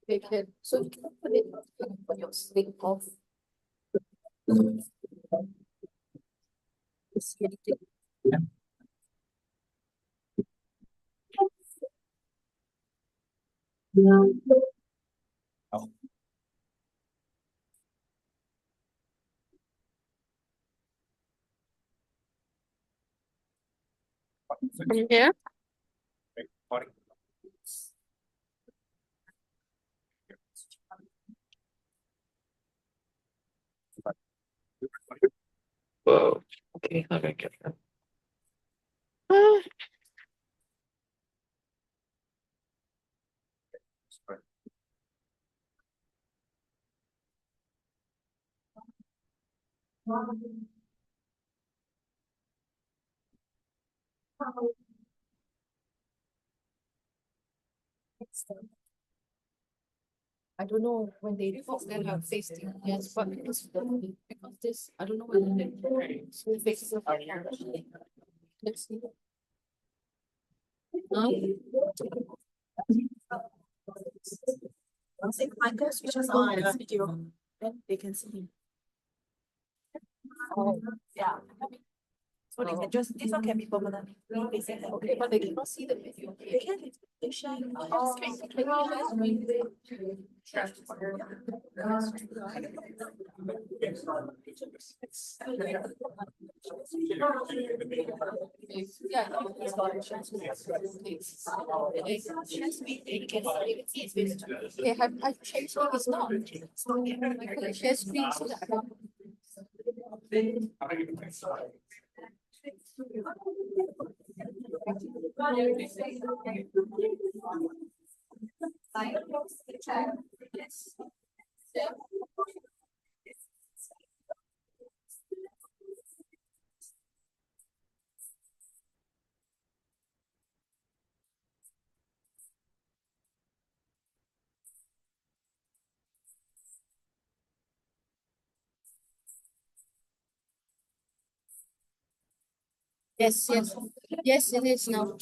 They can, so you can put it on your sleep off. From here. Whoa. Okay, how do I get that? I don't know when they talk, then have tasting. Yes, but because this, I don't know whether the faces of our parents. Let's see. No? Once Michael switches on his video, then they can see him. Oh, yeah. So they can just, this one can be permanent. Okay, but they cannot see the video. They can, they share. Yeah, I've changed it. It's not. I could share screen so that I can. Yes, yes, yes, it is now.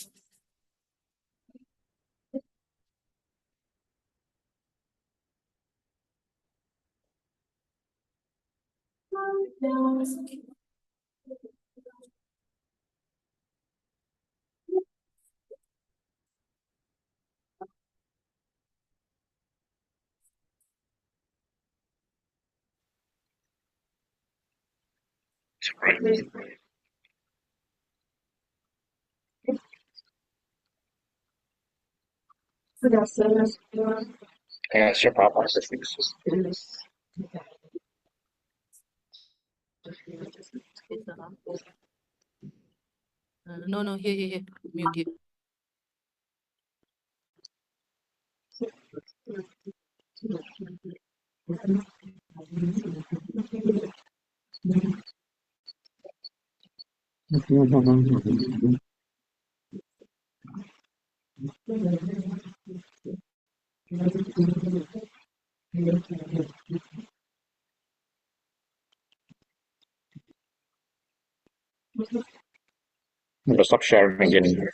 Yes, your papa. No, no, here, mute it. Stop sharing again.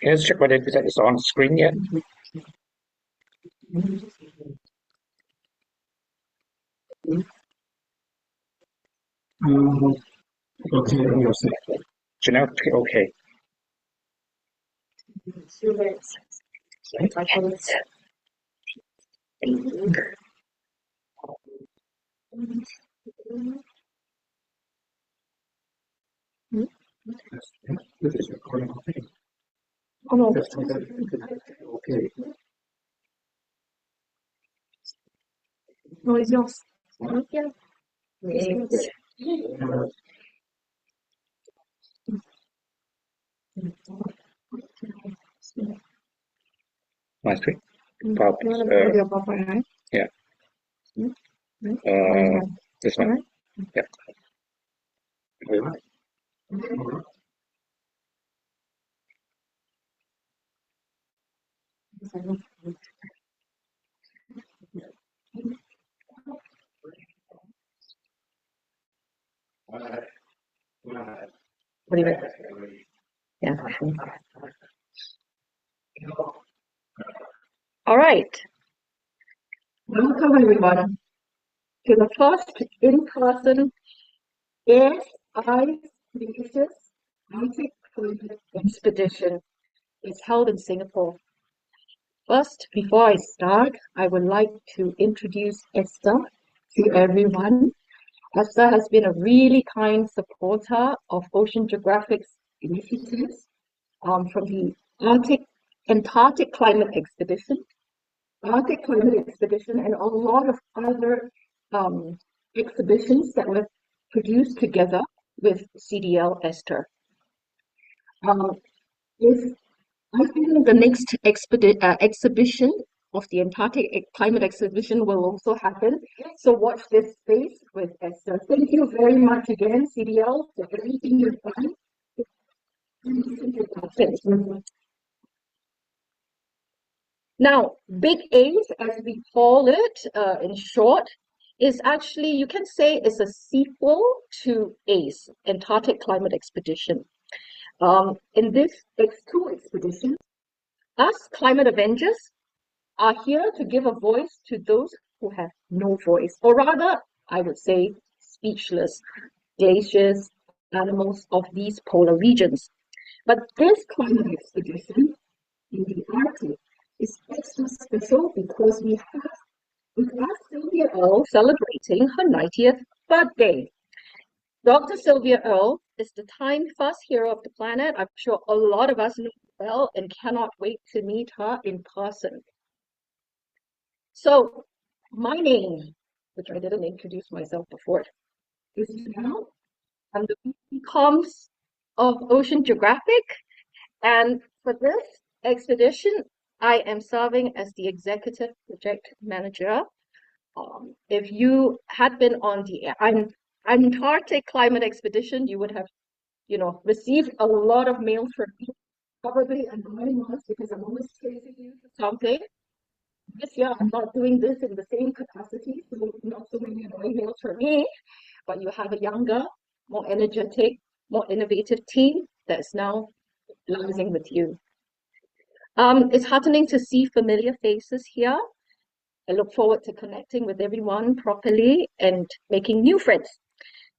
Let's check whether it is on screen yet. Okay, Janelle, okay. This is recording. Oh no. Okay. No, it's yours. my screen. You PowerPoint. want to put your PowerPoint, right? Yeah. Right? This one. Alright. Yeah. What do you think? Yeah. All right. Welcome everyone to the first in-person ASI Creators Arctic Climate Expedition. It's held in Singapore. First, before I start, I would like to introduce Esther to everyone. Esther has been a really kind supporter of Ocean Geographic's initiatives from the Antarctic Climate Expedition, and a lot of other exhibitions that were produced together with CDL Esther. I think the next exhibition of the Antarctic Climate Exhibition will also happen. So watch this space with Esther. Thank you very much again, CDL, for everything you've done. Now, Big A's, as we call it in short, is actually, you can say, is a sequel to ACE, Antarctic Climate Expedition. In this X2 expedition, us Climate Avengers are here to give a voice to those who have no voice, or rather, I would say, speechless glaciers, animals of these polar regions. But this climate expedition in the Arctic is extra special because we have with us Sylvia Earle celebrating her 90th birthday. Dr. Sylvia Earle is the time-first hero of the planet. I'm sure a lot of us know her well and cannot wait to meet her in person. So, my name, which I didn't introduce myself before, is Janelle. I'm the VP Comms of Ocean Geographic, and for this expedition, I am serving as the executive project manager. If you had been on the Antarctic Climate Expedition, you would have, received a lot of mails from me, probably annoying us because I'm always chasing you for something. This year, I'm not doing this in the same capacity, so not so many annoying mails from me, but you have a younger, more energetic, more innovative team that's now liaising with you. It's heartening to see familiar faces here. I look forward to connecting with everyone properly and making new friends.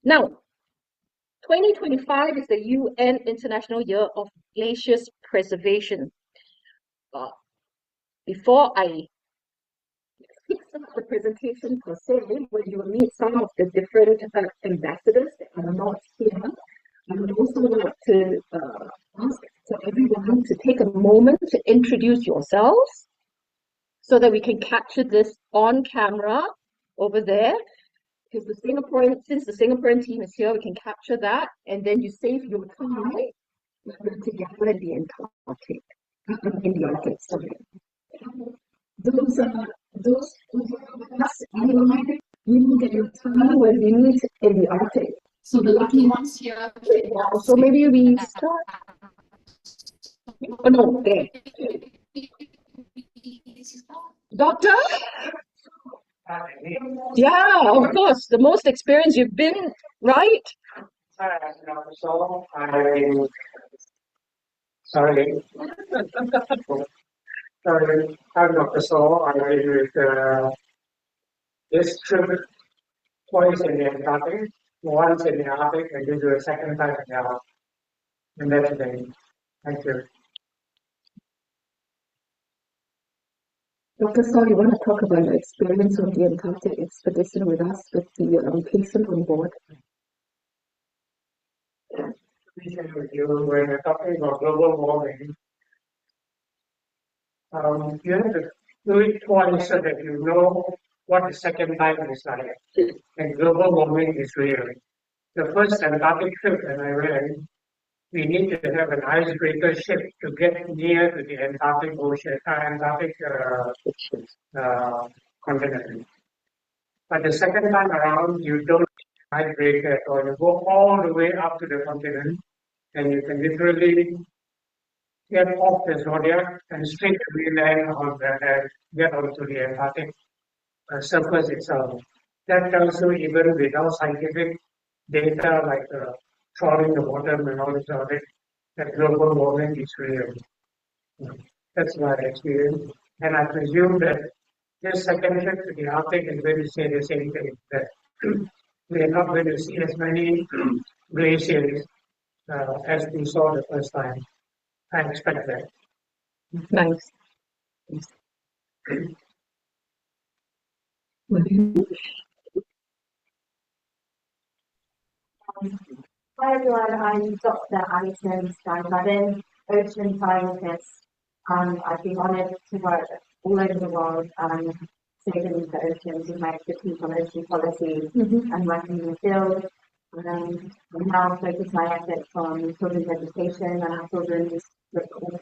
Now, 2025 is the UN International Year of Glaciers Preservation. Before I kick off the presentation per se, where you will meet some of the different ambassadors that are not here, I would also like to ask for everyone to take a moment to introduce yourselves so that we can capture this on camera over there. Because since the Singaporean team is here, we can capture that, and then you save your time together in the Arctic. Sorry. Those who have us online, you will get your time when we meet in the Arctic. So the lucky ones here. So maybe we start. Oh no, there. Doctor? Yeah, of course. The most experienced you've been, right? So I'm Dr. So. I've been with this trip twice in the Antarctic, once in the Arctic, and this is the second time in that thing. Thank you. Dr. Saul, you want to talk about your experience of the Antarctic expedition with us, with the patient on board? With you when we're talking about global warming. You have to do it twice so that you know what the second time is like. And global warming is real. The first Antarctic trip that I went, we need to have an icebreaker ship to get near to the Antarctic Ocean, Antarctic continent. But the second time around, you don't icebreaker at all. You go all the way up to the continent, and you can literally get off the Zodiac and straight away land on the get onto the Antarctic surface itself. That tells you even without scientific data like trawling the bottom and all this of it, that global warming is real. That's my experience. And I presume that this second trip to the Arctic is going to say the same thing, that we are not going to see as many glaciers as we saw the first time. I expect that. Nice. Hi everyone, I'm Dr. Alison Steinbaden, ocean scientist. I've been honored to work all over the world saving the oceans with my expertise on ocean policy and working in the field. I now focus my efforts on children's education and our children's also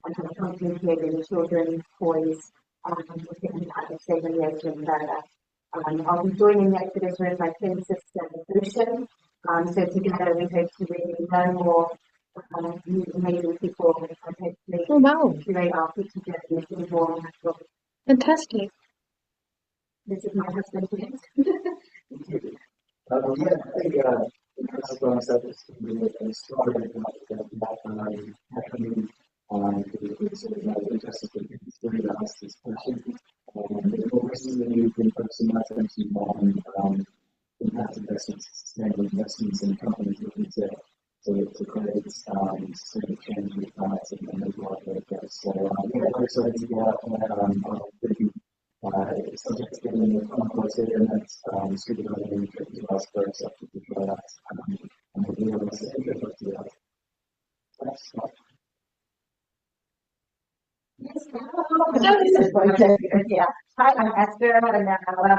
and have concentrated in children's toys and saving the ocean further. I'll be joining the expedition with my twin sister, Lucian. So together we hope to really learn more meet amazing people and hopefully curate our future journeys in more natural. Fantastic. This is my husband, James. Yeah, I think as Brian said, it's a story about happening to sort of interested in story that asks this question. Recently, we've been focusing our attention on impact investments, sustainable investments in companies looking to create sustainable change with that and those like so we're excited to go out and subject to getting the criteria and that's super relevant to us for acceptance for that and we'll be able to do that. Thanks. Yeah. Hi, I'm Esther, and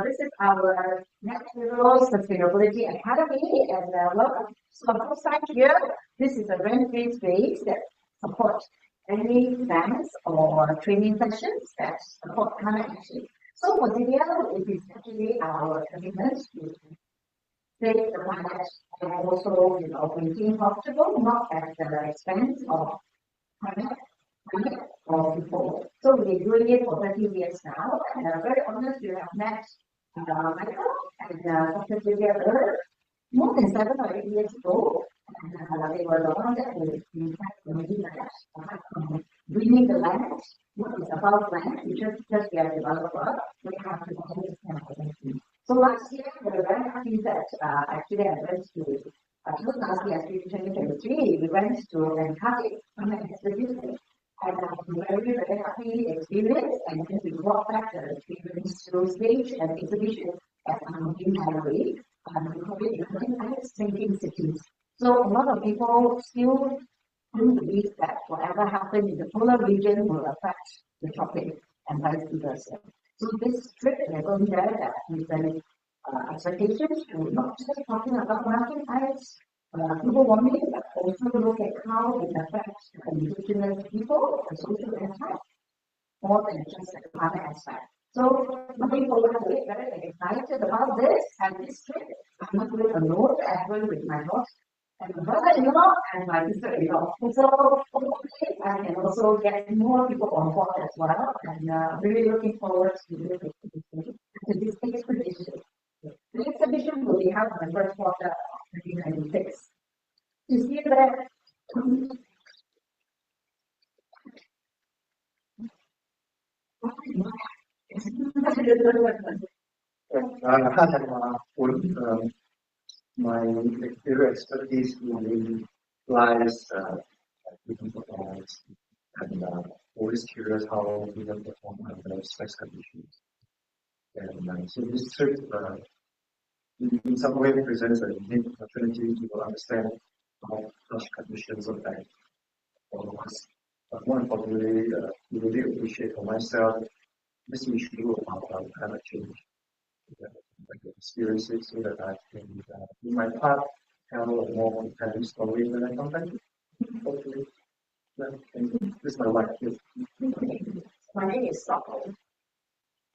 this is our Natural Sustainability Academy, and welcome. So outside here, this is a rent-free space that supports any plans or training sessions that support climate action. So for DDL, it is actually our commitment to save the planet and also, maintain profitable, not at the expense of climate or people. So we're doing it for 30 years now, and very honest, we have met Michael and Dr. Julia more than 7 or 8 years ago. And they were the ones that were in fact bringing the land, what is about land, we just be a developer, we have to understand. So last year, we were very happy that actually I went to last year, 2023, we went to Antarctic on an expedition. And very, very happy experience, and then we brought back the experience to stage and exhibition at in Hungary. We call it Sinking Cities. So a lot of people still don't believe that whatever happened in the polar region will affect the tropic and vice versa. So this trip, we're going there that with an expectations to not just talking about mountain ice, global warming, but also look at how it affects indigenous people, the social impact, more than just the climate aspect. So looking forward to it, very excited about this and this trip. I'm not going alone, I'm going with my boss and my brother-in-law and my sister-in-law. So hopefully I can also get more people on board as well, and really looking forward to this expedition. The exhibition will be held in the first quarter of 2026. You see that my area expertise really lies in performance and always curious how we can perform under stress conditions. And so this trip in some way presents a unique opportunity to understand how such conditions affect all of us. But more importantly, really appreciate for myself this issue about climate change. Experiences so that I can, in my part, tell a more compelling story when I come back. Okay. This is my wife. Yes. My name is Stockholm.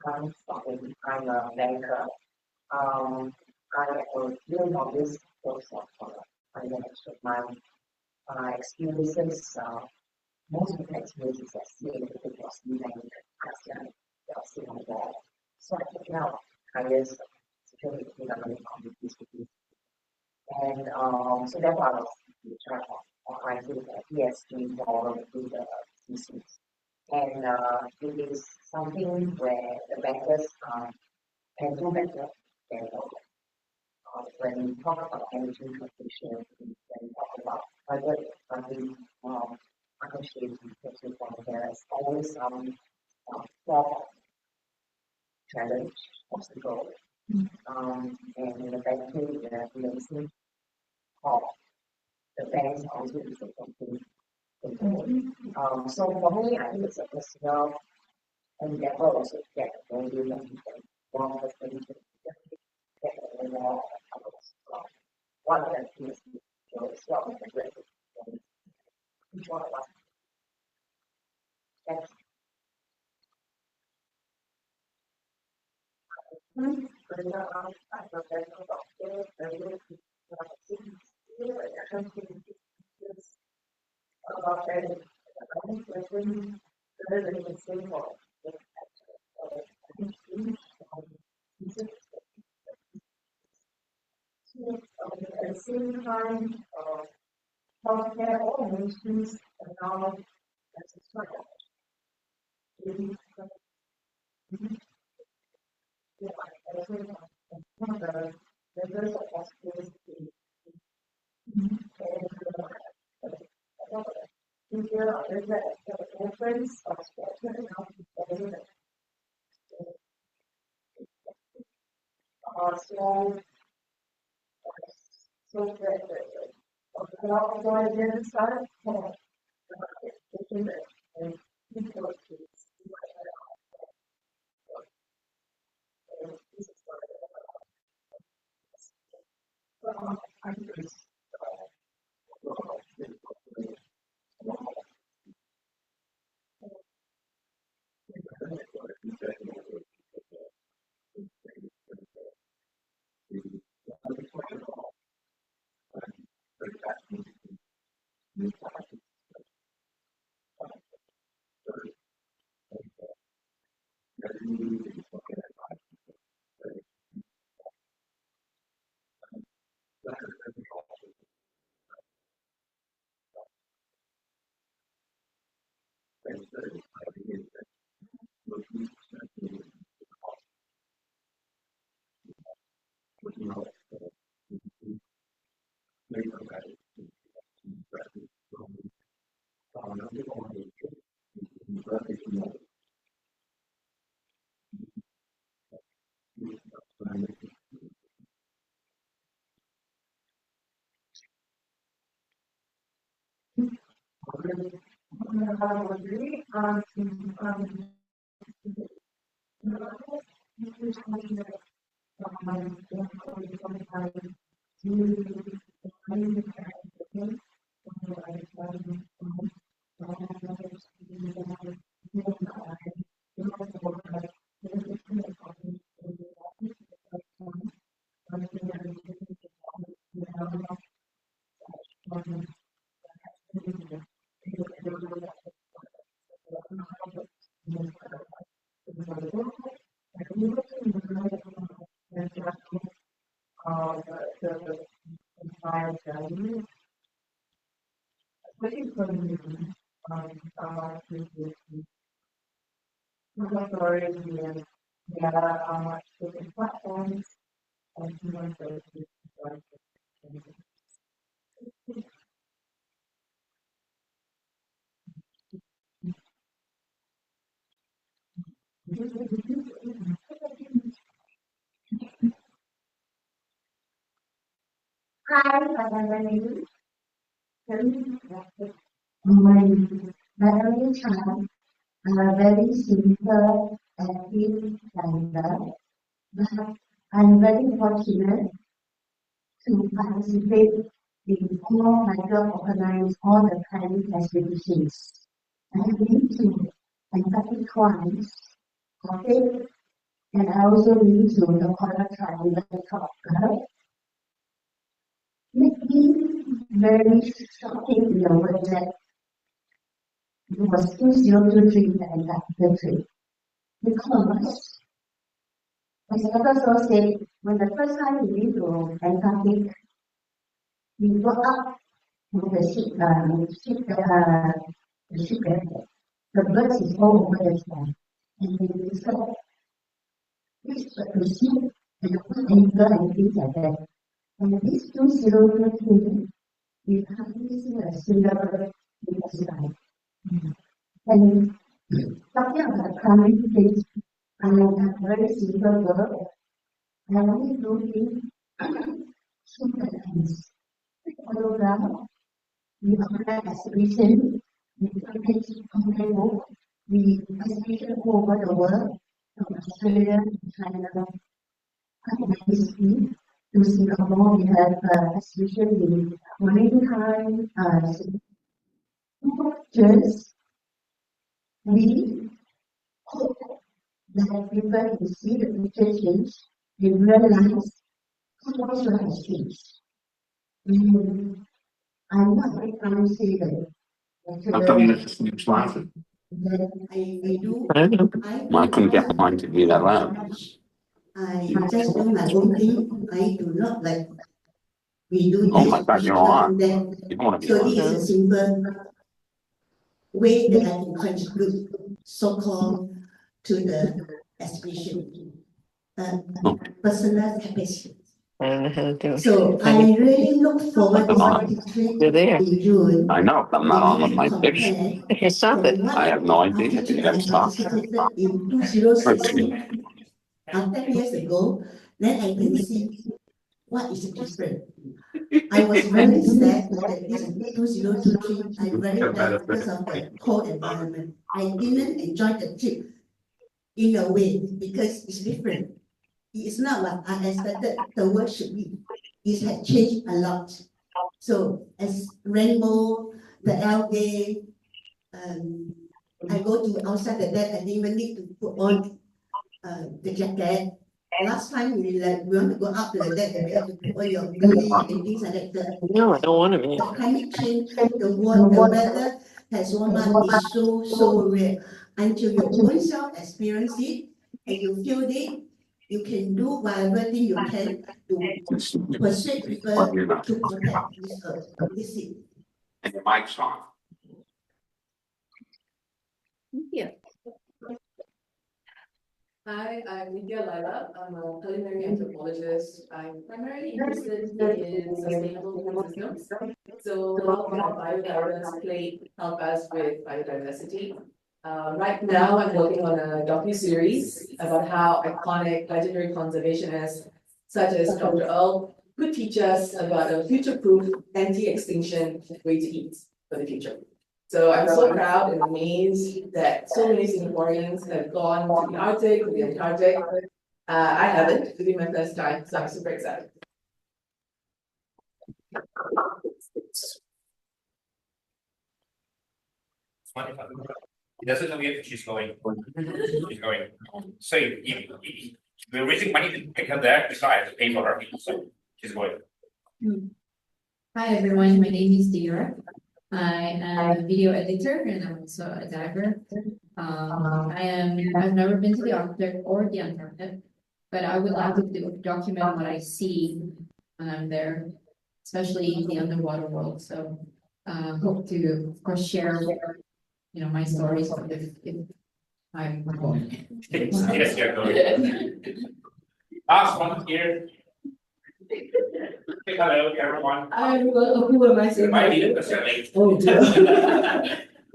I'm Stockholm. I'm a banker. I will deal on this course of financial. My experiences, most of the experiences I see in the was in ASEAN, Singapore. So I took out highest security development communities. And so therefore I was in charge of writing the ESG for the CCs. And it is something where the bankers can do better than when we talk about energy transition, when we talk about private funding partnerships, there's always some form of challenge, obstacle, and in the banking, the amazing of the banks also is something. So for me, I think it's a personal endeavor also to get a value that you can one person to get a more one of the things is what we can do. Each one of us. Thanks. At the same time, healthcare all nations are now as a struggle. One of the members of hospitals and there's a difference of spectrum and so the then start and people platforms and human services. Hi, Madam Madam Chan, a very simple, active driver, but I'm very fortunate to participate before Michael organized all the planning expeditions. I have been to Antarctica twice, okay, and I also been to the Korea Triangle Top. It is very shocking in the way that it was 2023 in the Antarctica trip. Because, as Professor said, when the first time we went to Antarctica, we go up with the ship, the birds is all over the sky. And we discovered which the ship and the anchor and things like that. And this 2023, we hardly see a single bird in the sky. And talking about climbing things, I am a very simple girl. I only do things super things. Photograph, we organize exhibition, we publish content book, we exhibition all over the world, from Australia to China, history, to Singapore, we have exhibition in Maritime, just we hope that people who see the future change, they realize how much has changed. I'm not very say that. How come this is laughing? I do. Well, I couldn't get mine to be that loud. I just do my own thing. I do not like we do. Oh my God, you're on. That. You don't want to be So this is on. a simple way that I can contribute, so-called, to the exhibition. Personal capacity. So I really look forward to the trip in June. I know, I'm not on with my picture. Okay, stop it. I have no idea. You gotta stop. In 2016, 10 years ago, then I can see what is different. I was very sad that this 2023, I very bad because of the cold environment. I didn't enjoy the trip in a way because it's different. It's not what I expected the world should be. It has changed a lot. So as rainbow, the algae, I go to outside the deck, I didn't even need to put on the jacket. Last time we want to go up to the deck and we have to put on your belly and things like that. No, I don't want to be. The climate change, the weather has warmed up is so rare. Until you own self experience it and you feel it, you can do whatever thing you can to persuade people to protect this earth. This is. And your mic's on. Yeah. Hi, I'm Nithya Laila. I'm a culinary anthropologist. I'm primarily interested in sustainable ecosystems. So how can biodiverse play help us with biodiversity? Right now, I'm working on a docu-series about how iconic legendary conservationists such as Dr. Earl could teach us about a future-proof anti-extinction way to eat for the future. So I'm so proud and amazed that so many Singaporeans have gone to the Arctic, to the Antarctic. I haven't, it'll be my first time, so I'm super excited. He doesn't know yet that she's going. She's going. So if we're raising money to pick her there, because I have to pay for her. So she's going. Hi everyone, my name is Dira. I am a video editor and I'm also a diver. I've never been to the Arctic or the Antarctic, but I would love to document what I see when I'm there, especially the underwater world. So hope to, of course, share my stories if I'm going. Yes, you're going. Last one here. Say hello, everyone. Hi everyone, who am I saying? My leader, that's your name. Oh dear.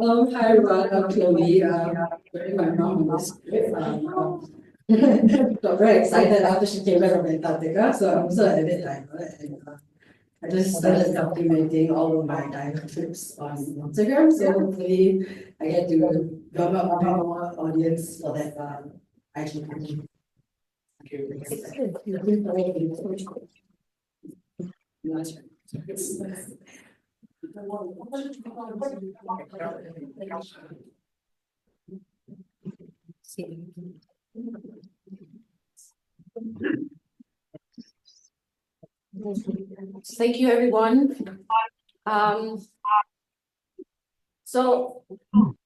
Hi everyone, I'm Chloe. My mom on this trip. Got very excited after she came back from Antarctica, so I'm also a bit diver, and I just started documenting all of my diver trips on Instagram. So hopefully I get to drum up a bit more audience for that IG page. Thank you. Thank you, everyone. So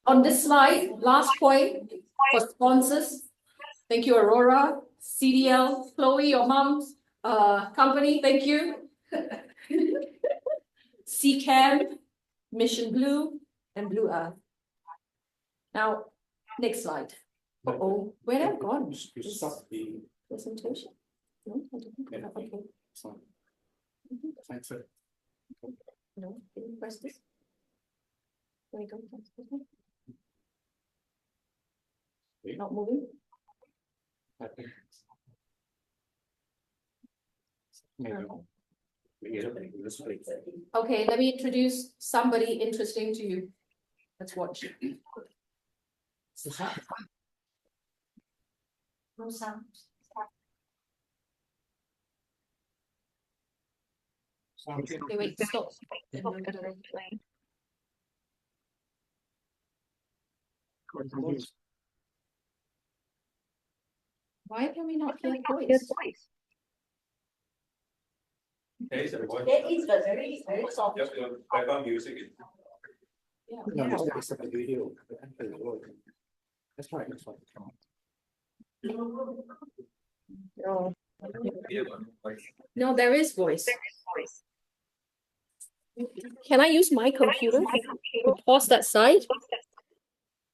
on this slide, last point for sponsors. Thank you, Aurora, CDL, Chloe, your mom's company. Thank you. CCAM, Mission Blue, and Blue Earth. Now, next slide. Uh-oh, where have I gone? You stop the. Presentation? No, I didn't. Okay. Thanks, sir. No, didn't press this. There we go. Not moving. Okay, let me introduce somebody interesting to you. Let's watch. No sound. Okay, wait, stop. Why can we not hear voice? There is a voice. There is a very, very soft. Just background music. Yeah. It's a video. That's right. That's right. No, there is voice. Can I use my computer to pause that side?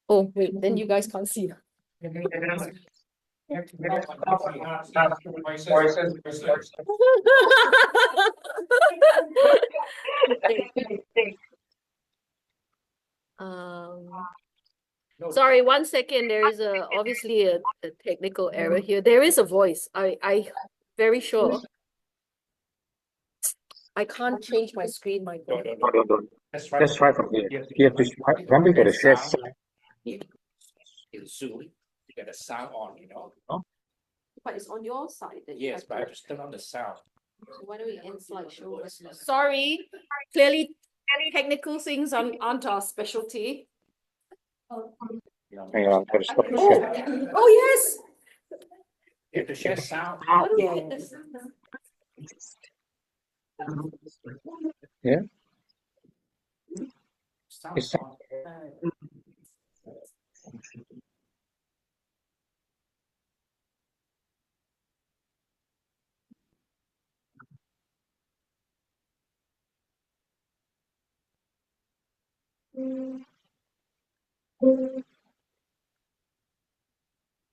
Oh, wait, then you guys can't see. Sorry, 1 second. There is obviously a technical error here. There is a voice. I very sure. I can't change my screen, Michael. Let's try from here. You have to remember to share. In Zoom, you get the sound on, you know. But it's on your side. That you Yes, have but I to- have to turn on the sound. So why don't we end slideshow? Sorry, clearly technical things aren't our specialty. Hang on, gotta stop the share. Oh yes. You have to share sound. How do we get this? Yeah. Sound It's- on.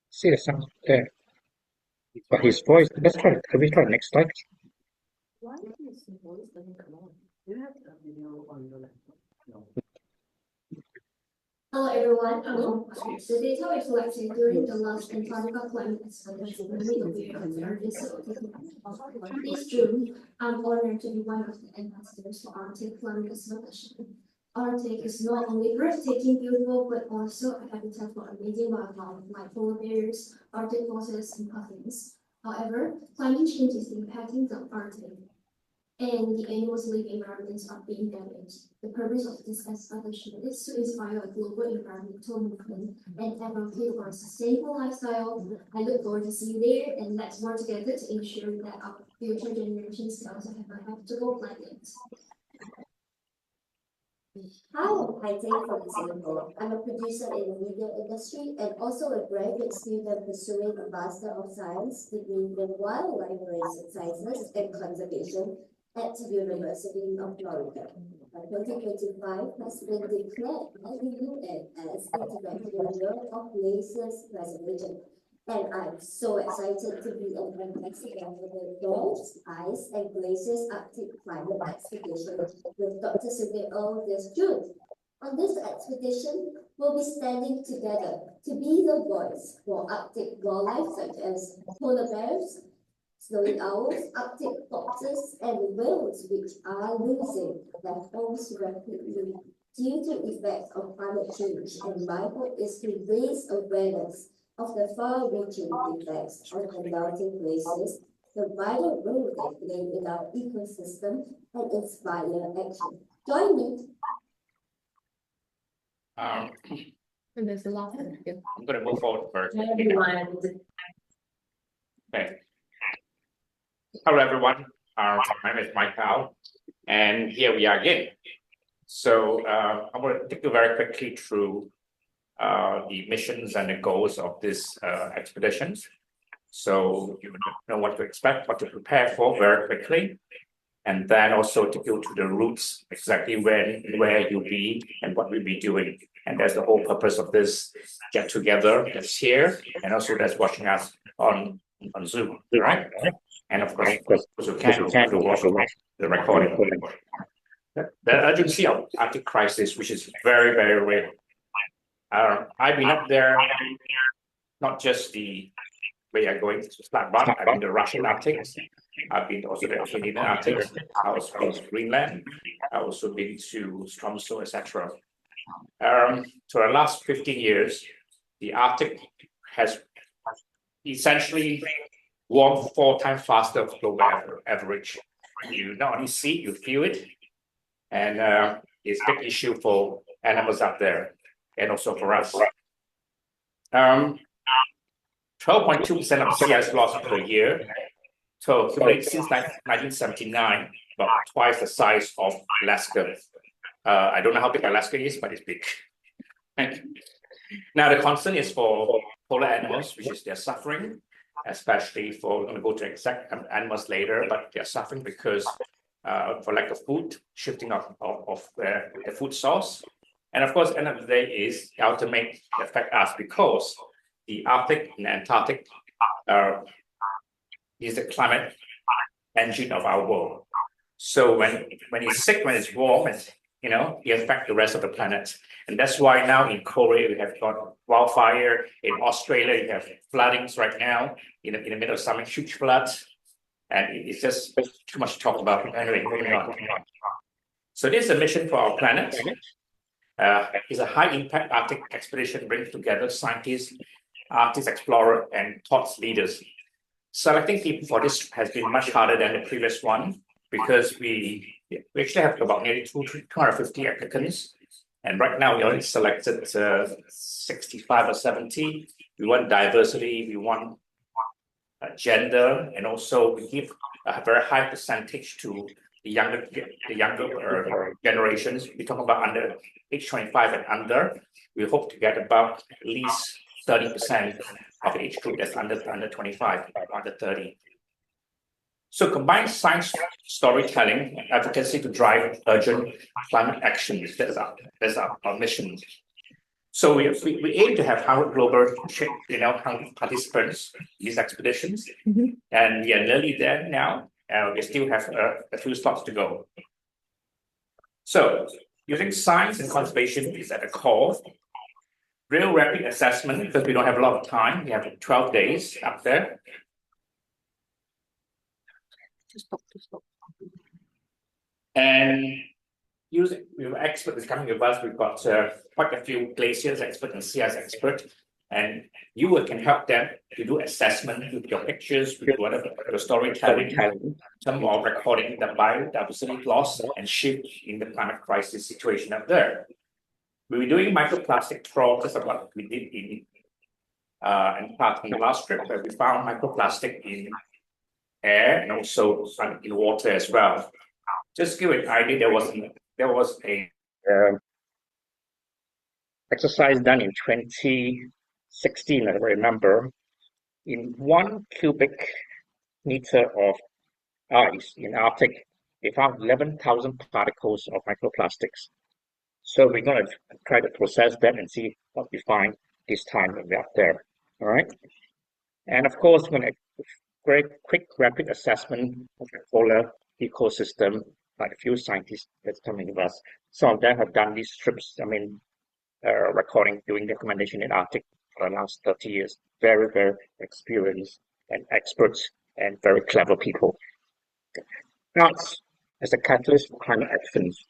See the sound there. But his voice, let's try it. Can we try next slide? Why is the voice doesn't come on? You have the video on your laptop. Hello everyone, the data we collected during the last Antarctica climate expedition this June, I'm honored to be one of the ambassadors for Arctic Climate Expedition. Arctic is not only breathtaking, beautiful, but also a habitat for amazing wildlife like polar bears, Arctic fossils, and puffins. However, climate change is impacting the Arctic, and the animals' living environments are being damaged. The purpose of this expedition is to inspire a global environmental movement and advocate for a sustainable lifestyle. I look forward to see you there, and let's work together to ensure that our future generations can also have a habitable planet. Hi, I'm Haiteng from Singapore. I'm a producer in the media industry and also a graduate student pursuing a Master of Science degree in Wildlife Sciences and Conservation at the University of Florida. 2025 has been declared by the UN as International Year of Glaciers Preservation. And I'm so excited to be an ambassador for the Bears, Ice, and Glaciers Arctic Climate Expedition with Dr. Sylvia O this June. On this expedition, we'll be standing together to be the voice for Arctic wildlife such as polar bears, snowy owls, Arctic foxes, and whales, which are losing their homes rapidly due to effects of climate change. And my hope is to raise awareness of the far-reaching effects of the melting glaciers the vital role they play in our ecosystem and inspire action. Join me. And there's a lot of you. I'm gonna move forward first. Everyone. Okay. Hello, everyone. My name is Mike Powell, and here we are again. So I'm going to take you very quickly through the missions and the goals of this expeditions. So you know what to expect, what to prepare for very quickly, and then also take you to the routes, exactly where you'll be and what we'll be doing. And that's the whole purpose of this get together that's here, and also that's watching us on Zoom, right? And of course, you can watch the recording. The urgency of Arctic crisis, which is very, very real. I've been up there, not just the way I'm going to Svalbard. I've been to the Russian Arctic. I've been also the Canadian Arctic. I was to Greenland. I also been to Tromsø, etc. For the last 15 years, the Arctic has essentially warmed 4 times faster of global average. You not only see, you feel it, and it's a big issue for animals out there, and also for us. 12.2% of sea ice loss per year. So since 1979, about twice the size of Alaska. I don't know how big Alaska is, but it's big. Now the concern is for polar animals, which is they're suffering, especially for, we're going to go to exact animals later, but they're suffering because for lack of food, shifting of the food source. And of course, end of the day is the ultimate affect us because the Arctic and Antarctic is the climate engine of our world. So when it's sick, when it's warm, it affects the rest of the planet. And that's why now in Korea, we have got wildfire. In Australia, you have floodings right now in the middle of summer, huge floods. And it's just too much to talk about. Anyway, moving on. So this is a mission for our planet. It's a high-impact Arctic expedition brings together scientists, Arctic explorers, and thought leaders. Selecting people for this has been much harder than the previous one because we actually have about nearly 250 applicants. And right now, we only selected 65 or 70. We want diversity, we want gender, and also we give a very high percentage to the younger generations. We talk about under age 25 and under. We hope to get about at least 30% of the age group that's under 25, under 30. So combine science storytelling and advocacy to drive urgent climate action. That's our mission. So we aim to have 100 global participants in these expeditions, and we are nearly there now. We still have a few slots to go. So using science and conservation is at the core. Real rapid assessment, because we don't have a lot of time. We have 12 days up there. And with experts coming with us, we've got quite a few glaciers expert and sea ice expert, and you can help them to do assessment with your pictures, with whatever your storytelling, some of recording the biodiversity loss and shift in the climate crisis situation up there. We'll be doing microplastic trawls, just what we did in the last trip, where we found microplastic in air and also in water as well. Just to give an idea, there was a exercise done in 2016, I remember. In 1 cubic meter of ice in Arctic, they found 11,000 particles of microplastics. So we're going to try to process that and see what we find this time when we're up there. All right. And of course, we're going to very quick, rapid assessment of the polar ecosystem by a few scientists that's coming with us. Some of them have done these trips, recording, doing documentation in Arctic for the last 30 years. Very, very experienced and experts and very clever people. Arts as a catalyst for climate actions.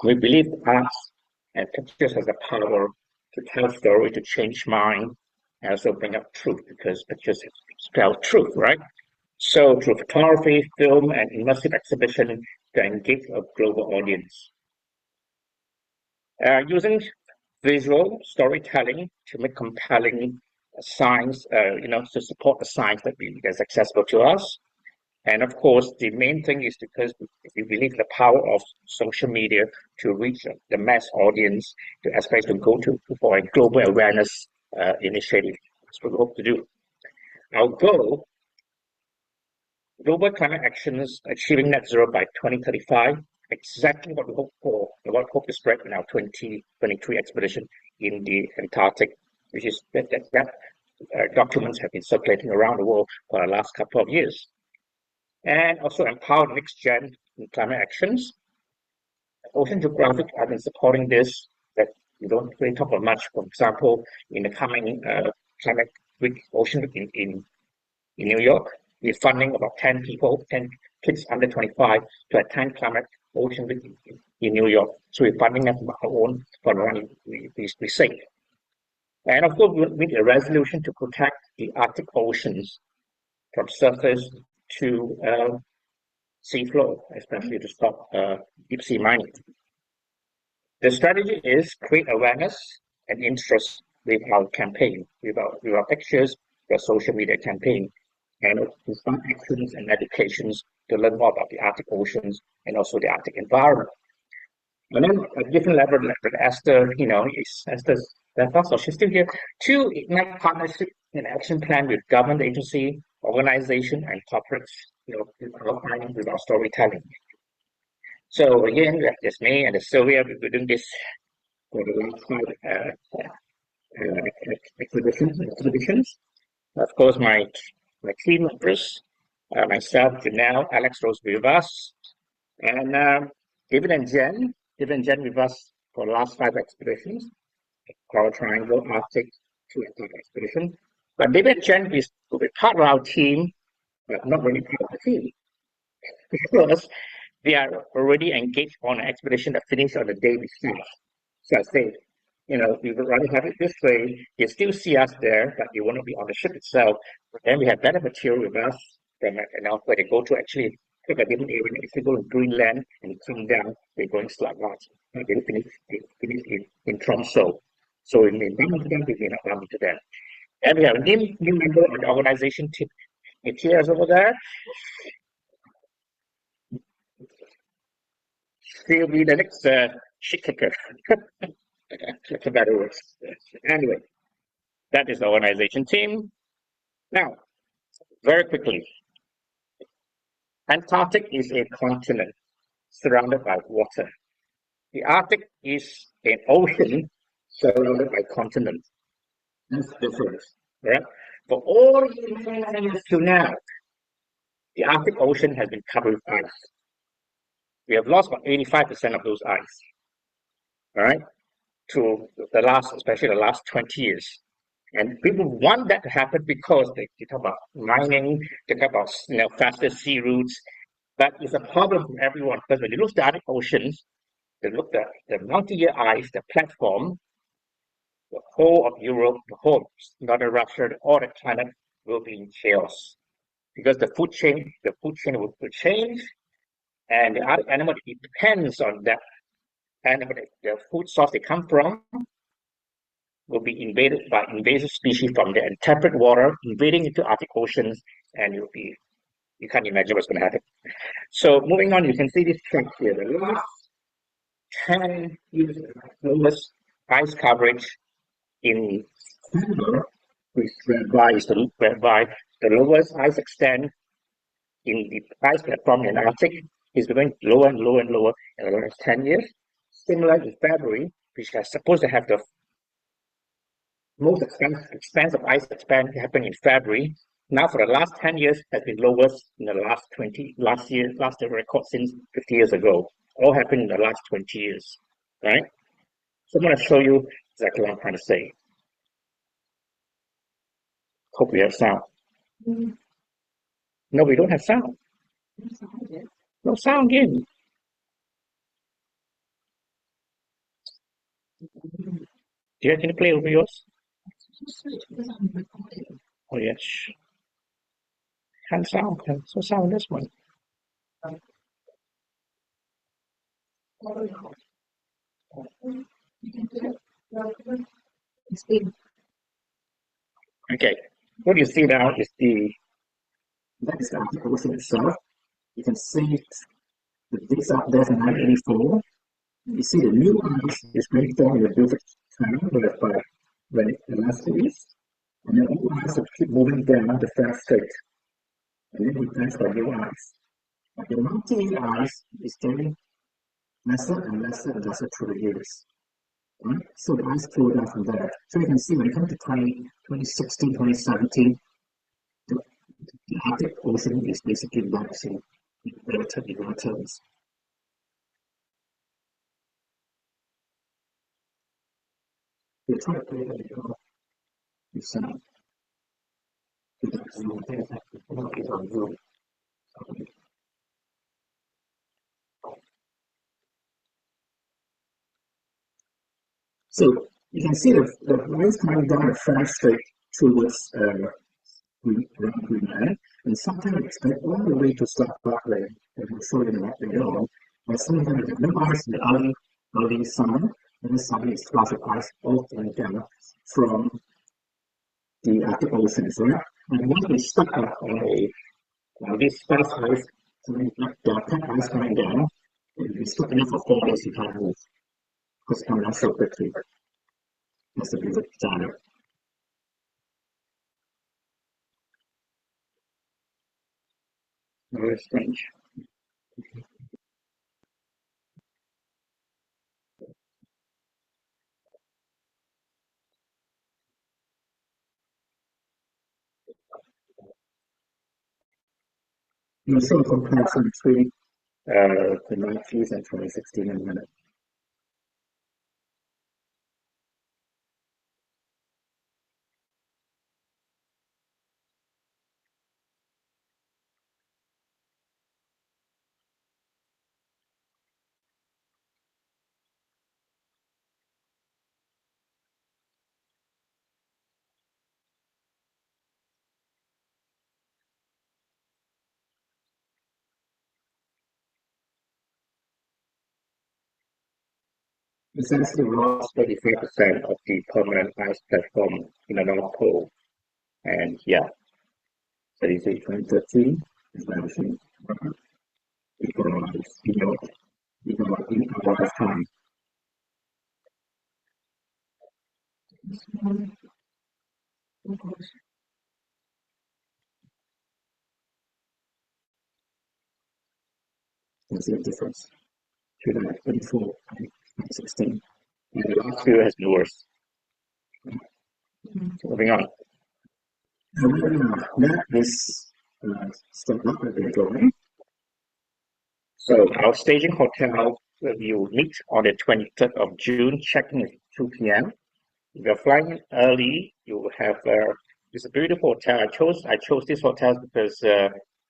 We believe arts and pictures has the power to tell story, to change mind, and also bring up truth, because pictures spell truth, right? So through photography, film, and immersive exhibition to engage a global audience. Using visual storytelling to make compelling science, to support the science that's accessible to us. And of course, the main thing is because we believe the power of social media to reach the mass audience, especially to go to for a global awareness initiative. That's what we hope to do. Our goal, global climate actions achieving net zero by 2035, exactly what we hope for, what we hope to spread in our 2023 expedition in the Antarctic, which is that documents have been circulating around the world for the last couple of years. And also empower the next gen in climate actions. Ocean Geographic have been supporting this, that we don't really talk about much. For example, in the coming climate week, Ocean Week in New York, we're funding about 10 kids under 25 to attend climate Ocean Week in New York. So we're funding them from our own for the money we save. And of course, we need a resolution to protect the Arctic oceans from surface to sea floor, especially to stop deep sea mining. The strategy is create awareness and interest with our campaign, with our pictures, the social media campaign, and to start actions and educations to learn more about the Arctic oceans and also the Arctic environment. And then at a different level, like Esther, so she's still here, to ignite partnership and action plan with government agency, organization, and corporates, with our storytelling. So again, there's me and Sylvia, we're doing this for the last 5 exhibitions. Of course, my team members, myself, Janelle, Alex Rose with us, and David and Jen with us for the last 5 expeditions, Coral Triangle, Arctic, 2 Antarctic expedition. But David and Jen will be part of our team, but not really part of the team, because they are already engaged on an expedition that finished on the day before. So I say, we would rather have it this way. They still see us there, but they want to be on the ship itself. Then we have better material with us than where they go to actually take a different area. If they go to Greenland and come down, they're going Slagmarch. They finish in Tromsø. So it may be to them, we may not run into them. And we have a new member of the organization team. Matthias over there. She'll be the next shit kicker. That's a better word. Anyway, that is the organization team. Now, very quickly, Antarctic is a continent surrounded by water. The Arctic is an ocean surrounded by continents. That's the difference, right? For all years to now, the Arctic Ocean has been covered with ice. We have lost about 85% of those ice, all right, to especially the last 20 years. And people want that to happen because they talk about mining, they talk about faster sea routes, but it's a problem for everyone because when you look at the Arctic oceans, they look at the multi-year ice, the platform, the whole of Europe, the whole northern Russia, all the planet will be in chaos because the food chain will change, and the other animal that depends on that animal, the food source they come from, will be invaded by invasive species from the temperate water invading into Arctic oceans, and you can't imagine what's going to happen. So moving on, you can see this chart here. The last 10 years lowest ice coverage in Canada, whereby the lowest ice extent in the ice platform in Arctic is going lower and lower and lower in the last 10 years. Similar in February, which is supposed to have the most expansive ice expansion happened in February. Now, for the last 10 years, has been lowest in the last record since 50 years ago. All happened in the last 20 years, right? So I'm going to show you exactly what I'm trying to say. Hope we have sound. No, we don't have sound. No sound again. Can you play over yours? Oh, yes. and sound. So sound this one. Okay, what you see now is that's the Arctic Ocean itself. You can see the dates up there from 1984. You see the new ice is being formed in the Beaufort Channel when it elasticizes, and then all ice will keep moving down the Far Strait, and then replaced by new ice. But the mountain ice is getting lesser and lesser and lesser through the years. Right? So the ice flowed down from there. So you can see when it comes to 2016, 2017, the Arctic Ocean is basically rising in relatively low terms. We're trying to play the sound. So you can see the waves coming down the Far Strait towards Greenland, and sometimes we expect all the way to start Barclay, and we'll show you that later on. But sometimes we get no ice in the early summer, and then suddenly it's flash of ice all coming down from the Arctic Oceans, right? And once we stuck up on this space ice, something like the ice coming down, if you stuck enough for 4 days, you can't move, because it's coming down so quickly. That's the beautiful channel. Very strange. You see a comparison between the 90s and 2016 in a minute. Essentially lost 35% of the permanent ice platform in the North Pole. And yeah, so you see 2013 is vanishing. Equalize, in a lot of time. That's the difference. 2024 and 2016. And the last few has been worse. So moving on. That is step up that we're going. So our staging hotel will meet on the 23rd of June. Check-in is 2 p.m. If you're flying early, you will have it's a beautiful hotel. I chose this hotel because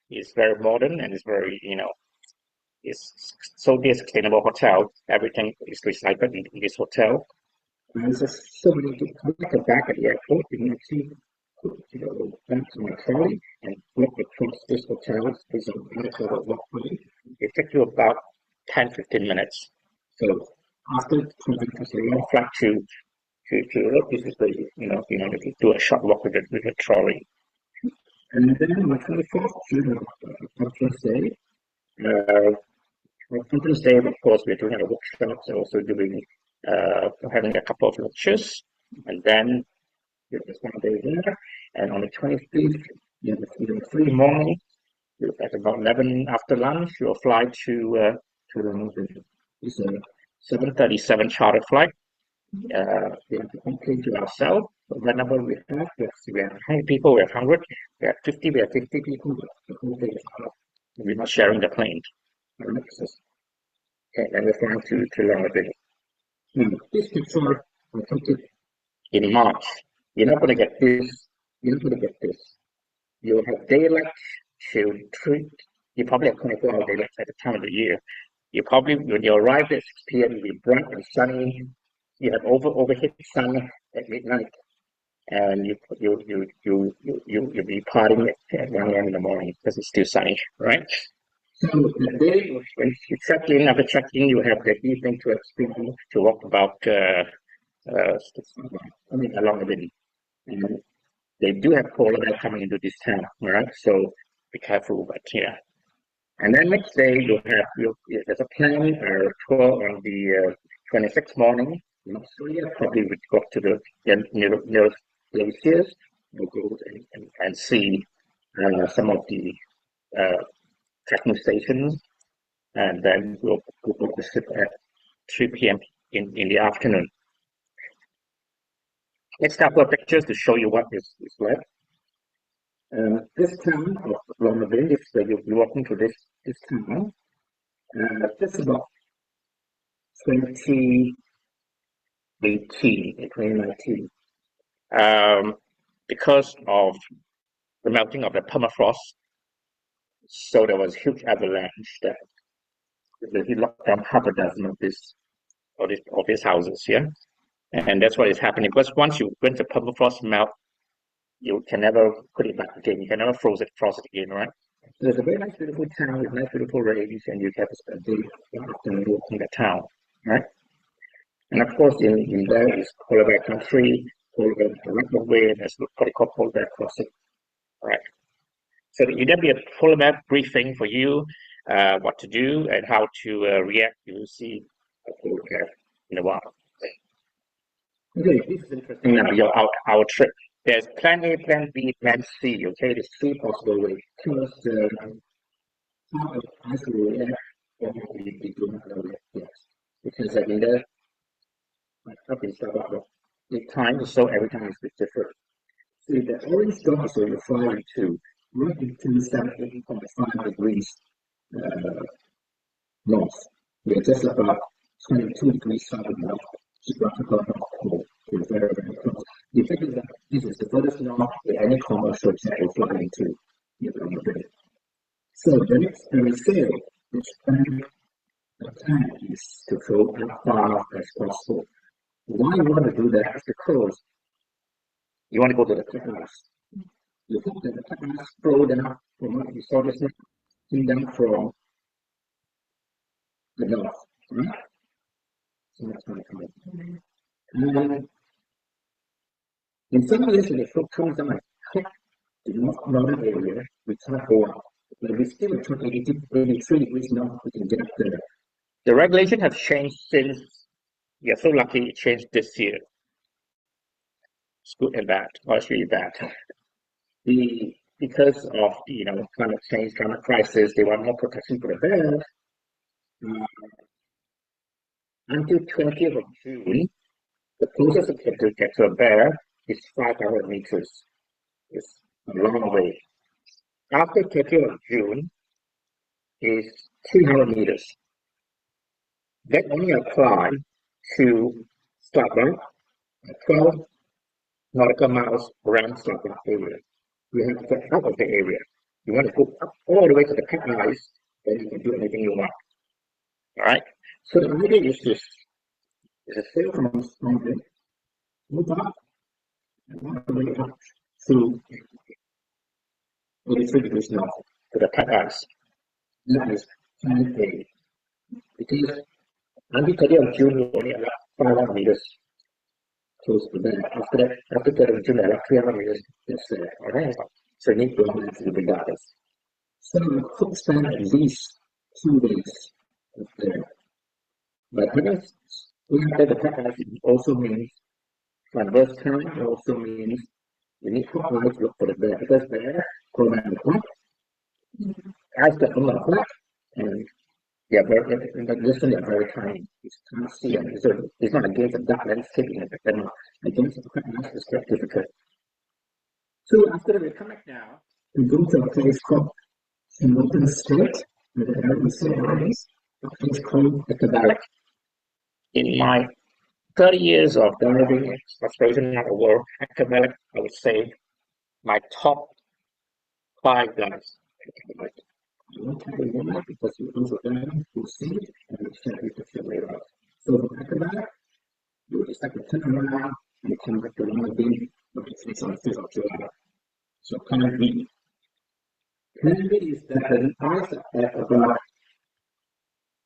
it's very modern and it's very it's so sustainable hotel. Everything is recycled in this hotel. And there's just so many good back at the airport. You can actually back to my trolley and walk across this hotel. There's a nice little walkway. It takes you about 10-15 minutes. So after 20 minutes, a long flight to Europe, this is the do a short walk with the trolley. And then on the 24th June, Conference Day. On Conference Day, of course, we're doing a workshop, so also doing having a couple of lectures, and then there's 1 day there. And on the 25th, you have 3 morning. At about 11 after lunch, you'll fly to the it's a 737 charter flight. We have to complain to ourselves. So whenever we have 100 people, we have 100. We have 50 people. The whole day is out. We're not sharing the plane. Okay, then we're flying to London. This picture I took it in March. You're not going to get this. You're not going to get this. You'll have daylight till 3. You probably have 24-hour daylight at the time of the year. You probably, when you arrive at 6 p.m., you'll be bright and sunny. You have overhead sun at midnight. and you'll be partying at 1 a.m. in the morning because it's still sunny, right? So the day when you check in, after checking, you have the evening to explore, to walk about, along the river. And they do have polar bear coming into this town, all right? So be careful, but yeah. And then next day there's a planned tour on the 26th morning in Australia. Probably would go to the nearest glaciers. We'll go and see some of the trekking stations, and then we'll go to ship at 3 p.m. in the afternoon. Next couple of pictures to show you what is like. This town of Longmorville, if you'll be walking through this town, just about 2019, because of the melting of the permafrost, so there was huge avalanche that he locked down half a dozen of these houses here, and that's what is happening. Because once the permafrost melt, you can never put it back again. You can never frost it again, right? So there's a very nice, beautiful town with nice, beautiful range, and you have to spend a day afternoon walking the town, right? And of course, in there is polar bear country, polar bear way. There's what they call polar bear crossing, right? So there'll be a polar bear briefing for you, what to do and how to react. You'll see a polar bear in a while. Okay, this is interesting now. Our trip. There's plan A, plan B, plan C. Okay, there's 3 possible ways. Because how ice will react, we do not know yet. Because I mean, the time is so every time is different. See, the orange dots are referring to right into 17.5 degrees north. We're just about 22 degrees south north. Geographical North Pole. We're very, very close. The effect is that this is the furthest north that any commercial jet will fly into. So the next sail, which the plan is to go as far as possible. Why you want to do that is because you want to go to the Pacas. You hope that the Pacas flow down from what you saw this down from the north, right? So that's going to come in. In some ways, when the flow comes down, the northern area, we can't go up. But we still at 83 degrees north, we can get up there. The regulation has changed since. You're so lucky it changed this year. It's good and bad, or it's really bad. Because of the climate change, climate crisis, they want more protection for the bears. Until 20th of June, the closest to get to a bear is 500 meters. It's a long way. After 30th of June is 300 meters. That only applies to Scarborough, 12 nautical miles around Scarborough area. You have to get out of the area. You want to go up all the way to the Pack Ice, then you can do anything you want. All right? So the idea is this. It's a sail from Longmorville, move up, and walk the way up to 83 degrees north to the Pack Ice. That is plan A. Because until 30th of June, you only allow 500 meters close to that. After 30th of June, I allow 300 meters. That's all right. So you need to go to the regardless. So you could spend at least 2 days there. But after the Pack Ice also means transverse current. It also means you need to look for the bear, because bear go around the clock, ice get on the clock, and they are very, in the distance they are very tiny. You can't see them. So it's not against the dark landscape in the but against the Pack Ice is quite difficult. So after we come back now, we go to a place called Hamilton Strait, where the air is so nice. A place called Ekabalik. In my 30 years of diving and exploration around the world, Ekabalik, I would say, my top 5 guys. I won't tell you why, because you also dive, you see it, and you share it with your radar. So from Ekabalik, you just have to turn around and come back to Longmorville Okay, so it's on the 5th of July. So plan B. Plan B is that the ice at about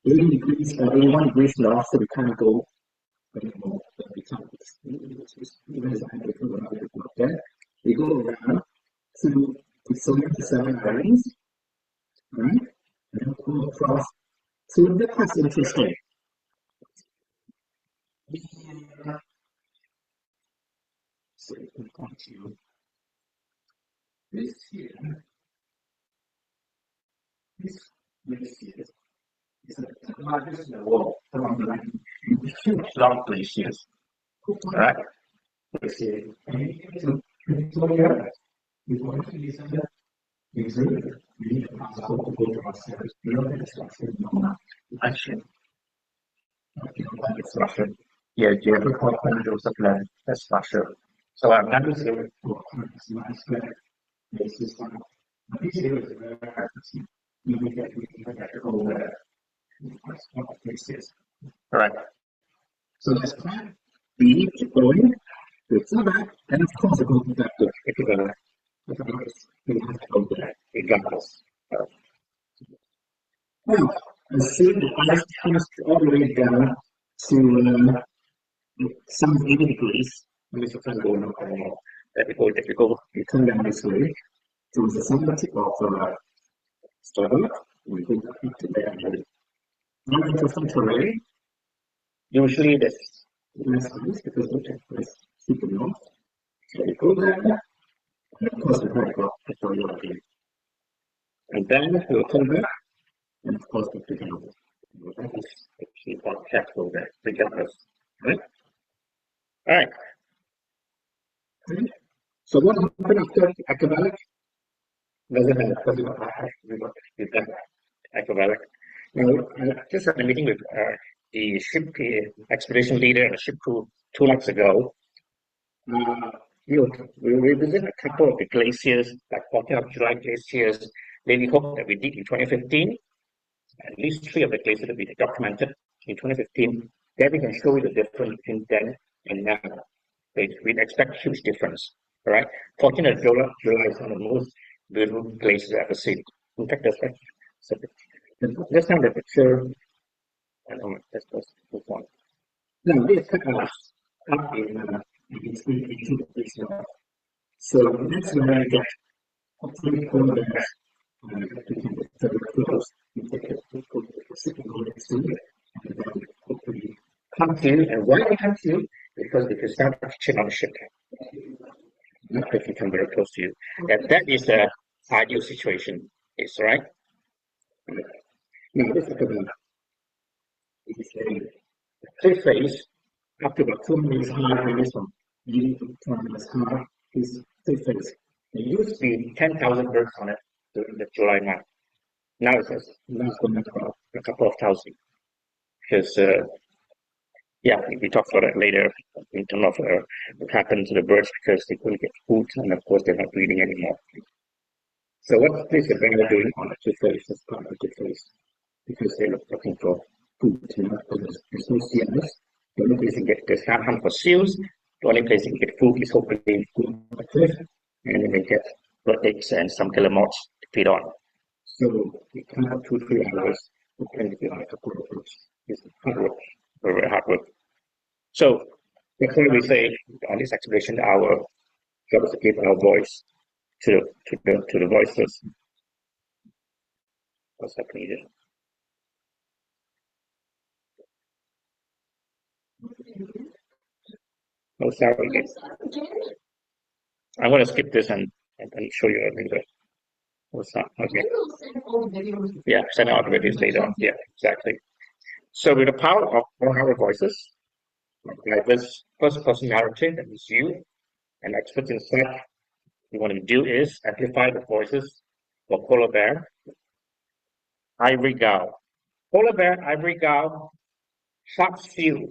80 degrees or 81 degrees north, so we can't go anymore. We can't, even as I go there, we go around to the 77 islands, right? And go across to the that's interesting. So we can continue. This here, this here is the largest in the world around the huge long glaciers. Right? Glacier. And you can to Victoria, we want to use the reserve. We need a passport to go to ourselves. We don't have a structure, no action. It's Russian. Yeah, you have to call Joseph land. That's Russia. So I'm not just here to this is one. This is very hard to see. You get to go there. Correct. So let's plan B, keep going, go back, and of course, go back to Ecuador. We have to go there, regardless. Now, let's see the ice comes all the way down to some 80 degrees. Let me just go now. Typical, you come down this way to the summit of Strava. We go back to there. Not interesting terrain. Usually this less ice because we take place super north. So we go there, and of course we have to go to Victoria again. And then we'll come back, and of course we pick up. That is the key on capital there, regardless. Right? Alright. Okay. So what happened after acrobatic? Doesn't matter because we got acrobatic. Now, I just had a meeting with the ship expedition leader and the ship crew 2 months ago. We revisited a couple of the glaciers, like 14th of July glaciers. Then we hope that we did in 2015. At least 3 of the glaciers that we documented in 2015. Then we can show you the difference between then and now. We'd expect a huge difference. All right. 14th of July is one of the most beautiful glaciers I've ever seen. In fact, that's let's have the picture. Let's move on. Now, this us up in 18 degrees north. So that's where I get hopefully polar bears very close. We take a second go next to it, and then hopefully come to you. And why they come to you? Because they can start action on the ship. Not they can come very close to you. That is the ideal situation. Is right. Now, this is the cliff face up to about 2 meters high, ranges from 80 to 20 meters high. This cliff face. There used to be 10,000 birds on it during the July month. Now it's going to about a couple of thousand. Because, we talk about that later in terms of what happened to the birds because they couldn't get food and of course they're not breeding anymore. So what is the bear doing on the cliff face as part of the cliff face? Because they're looking for food, because there's no sea ice. The only place you get there's hunt for seals. The only place you can get food is hopefully food on the cliff, and then they get blood eggs and some guillemots to feed on. So we can have 2-3 hours depending on a couple of groups. It's hard work, very hard work. So that's why we say on this expedition, our job is to give our voice to the voiceless. What's happening here? Oh, sorry. I'm going to skip this and show you later. What's that? Okay. Yeah, send out videos later on. Yeah, exactly. So with the power of our voices, like this first person narrative, that is you, and experts in what you want to do is amplify the voices for polar bear, ivory gull. Polar bear, ivory gull, shark seal,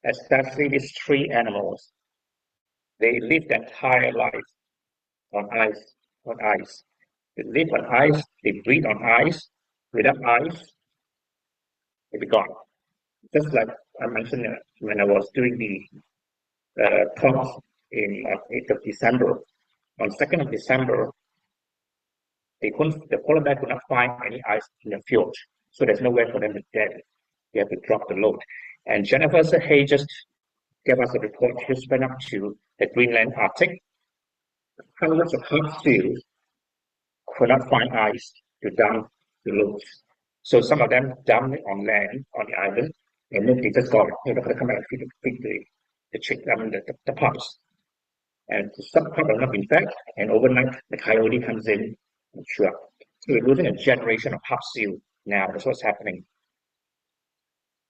especially these 3 animals. They live their entire life on ice. They live on ice, they breathe on ice. Without ice, they'll be gone. Just like I mentioned when I was doing the talk in 8th of December. On 2nd of December, the polar bear could not find any ice in the fjord, so there's nowhere for them to get. They have to drop the load. And Jennifer Hay just gave us a report. She went up to the Greenland Arctic. Hundreds of hub seals could not find ice to dump the loads. So some of them dumped it on land on the island, and then they just got they come back and feed the pups. And some pups have not been fed, and overnight the coyote comes in and chew up. So we're losing a generation of pup seal now. That's what's happening.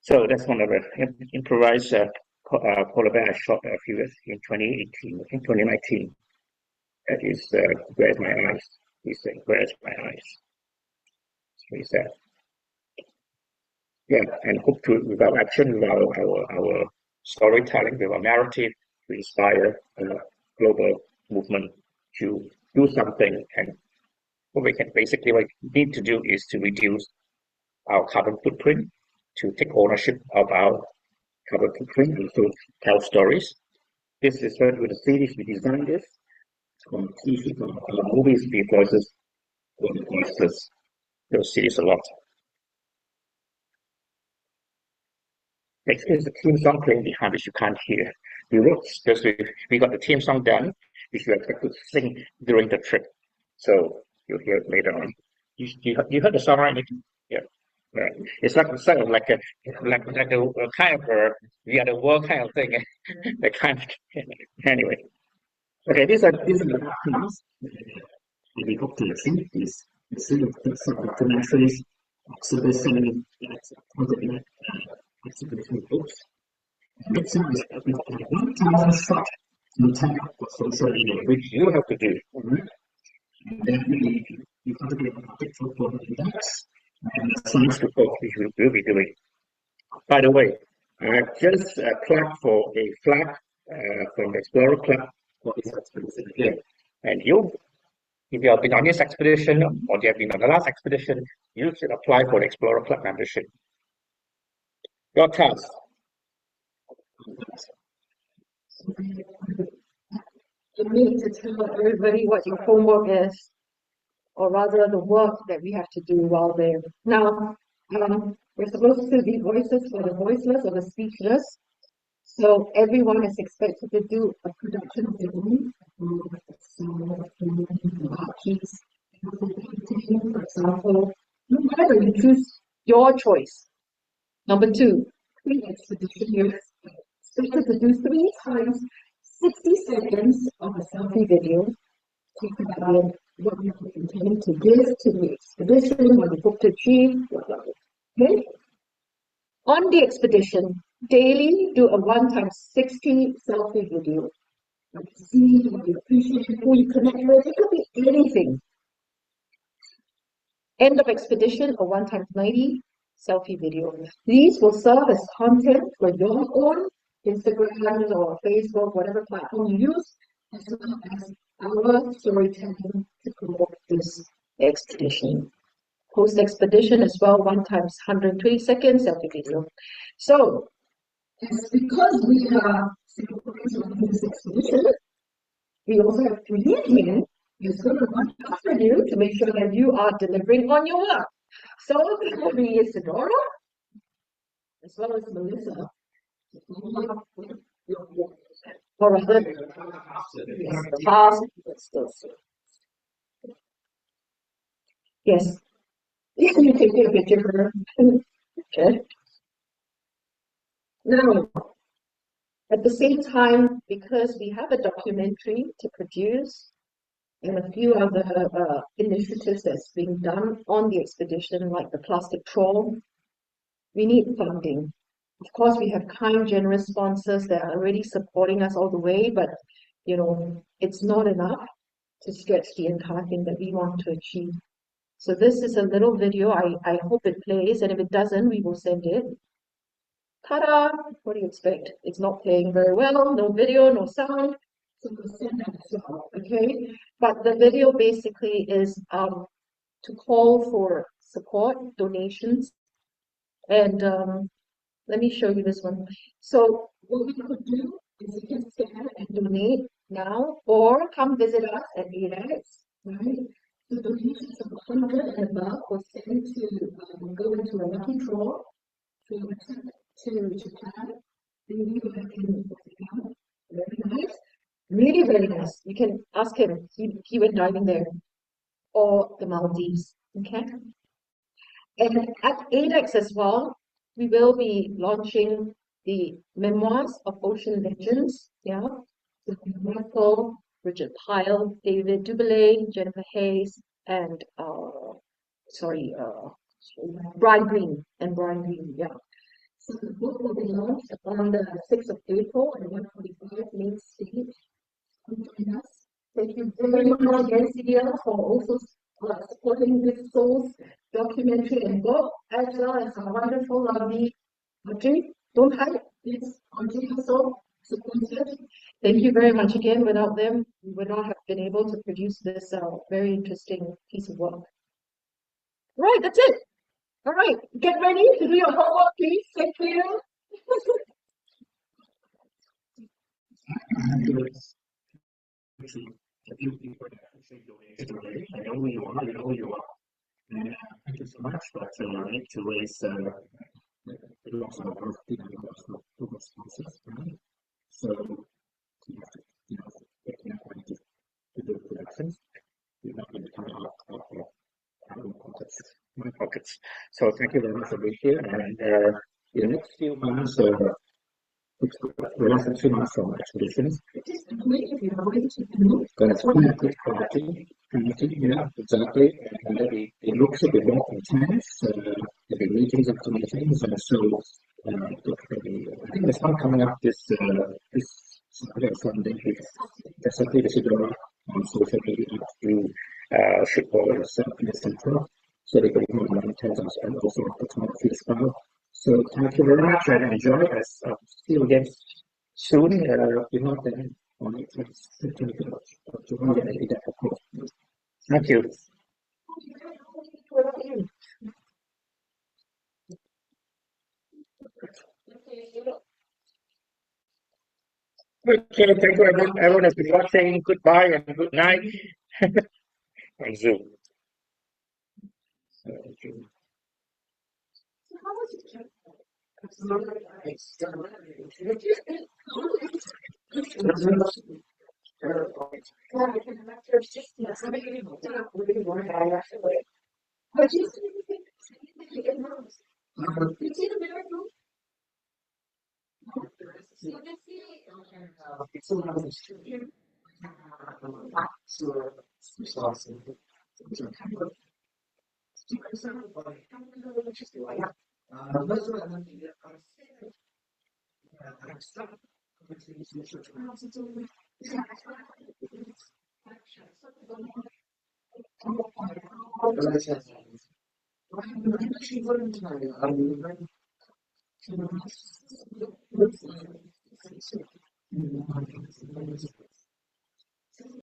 So that's one of the improvised polar bear I shot a few years in 2018, I think 2019. That is Where's My Eyes? He said, Where's My Eyes? That's what he said. Yeah, and hope to, with our action, with our storytelling, with our narrative, to inspire a global movement to do something. And what we need to do is to reduce our carbon footprint, to take ownership of our carbon footprint, and to tell stories. This is what with the series we designed this. From TV, from movies, be voices, voices. Those series a lot. Next is the theme song playing behind, which you can't hear. We wrote because we got the theme song done, which we expect to sing during the trip. So you'll hear it later on. You heard the song, right, Nick? Yeah. Right. It's like sort of like a kind of a we are the world kind of thing. The kind of anyway. Okay, these are the themes. We hope to see these documentaries, exhibition books. Next time is 1,000 shot in time for social media, which you have to do. And then you have to be a picture for the index and science report, which we will be doing. By the way, I just applied for a flag from the Explorer Club for this expedition again. And if you have been on this expedition or you have been on the last expedition, you should apply for the Explorer Club membership. Your task. You need to tell everybody what your homework is, or rather the work that we have to do while there. Now, we're supposed to be voices for the voiceless or the speechless. So everyone is expected to do a production film. For example, whatever you choose, your choice. Number 2, pre-expedition. You're expected to do 3 times 60 seconds of a selfie video. Talk about what you intend to give to the expedition, what you hope to achieve, okay? On the expedition, daily do a 1 times 60 selfie video. What you see, what you appreciate, who you connect with, it could be anything. End of expedition, a 1 times 90 selfie video. These will serve as content for your own Instagram or Facebook, whatever platform you use, as well as our storytelling to promote this expedition. Post-expedition as well, 1 times 120 seconds selfie video. So, because we are on this expedition, we also have 3 men who's going to work after you to make sure that you are delivering on your work. So, it will be Isadora, as well as Melissa. Or rather, yes. You can take a picture for her. Okay. Now, at the same time, because we have a documentary to produce and a few other initiatives that's being done on the expedition, like the plastic trawl, we need funding. Of course, we have kind, generous sponsors that are already supporting us all the way, but you know, it's not enough to stretch the entire thing that we want to achieve. So this is a little video. I hope it plays, and if it doesn't, we will send it. Ta-da! What do you expect? It's not playing very well, no video, no sound. So we'll send that as well, okay? But the video basically is to call for support, donations, and let me show you this one. So what we could do is you can scan and donate now or come visit us at ADEX, right? So donations of 100 and above will send to go into a lucky draw to Japan. Very nice. Really, really nice. You can ask him. He went diving there. Or the Maldives. Okay. And at ADEX as well, we will be launching the memoirs of ocean legends. Yeah. With Michael, Richard Pyle, David Dubélé, Jennifer Hayes, and Brian Green and Brian Green. Yeah. So the book will be launched on the 6th of April at 1:45 Main Street. Thank you very much again, CDL, for also supporting this Souls documentary and book, as well as our wonderful, lovely Audrey. Don't hide, please. Audrey also supported. Thank you very much again. Without them, we would not have been able to produce this very interesting piece of work. Right, that's it. All right, get ready to do your homework, please. Thank you. I know who you are, you know who you are. And thank you so much for allowing to raise lots of people, lots of responses, right? So you have to, get to do productions. You're not going to come out of my pockets. So thank you very much for being here. And in the next few months, the last 2 months from expeditions, that's pretty good quality, yeah, exactly. And it looks a bit more intense, the meetings and committees, and so I think there's one coming up this Saturday or Sunday. There's a Isidora on social media to football in the central, so they can be more intense and also photography as well. So thank you very much and enjoy us. See you again soon. If not, then on the 20th of July, of course. Thank you. Okay, thank you everyone has been watching. Goodbye and good night on Zoom.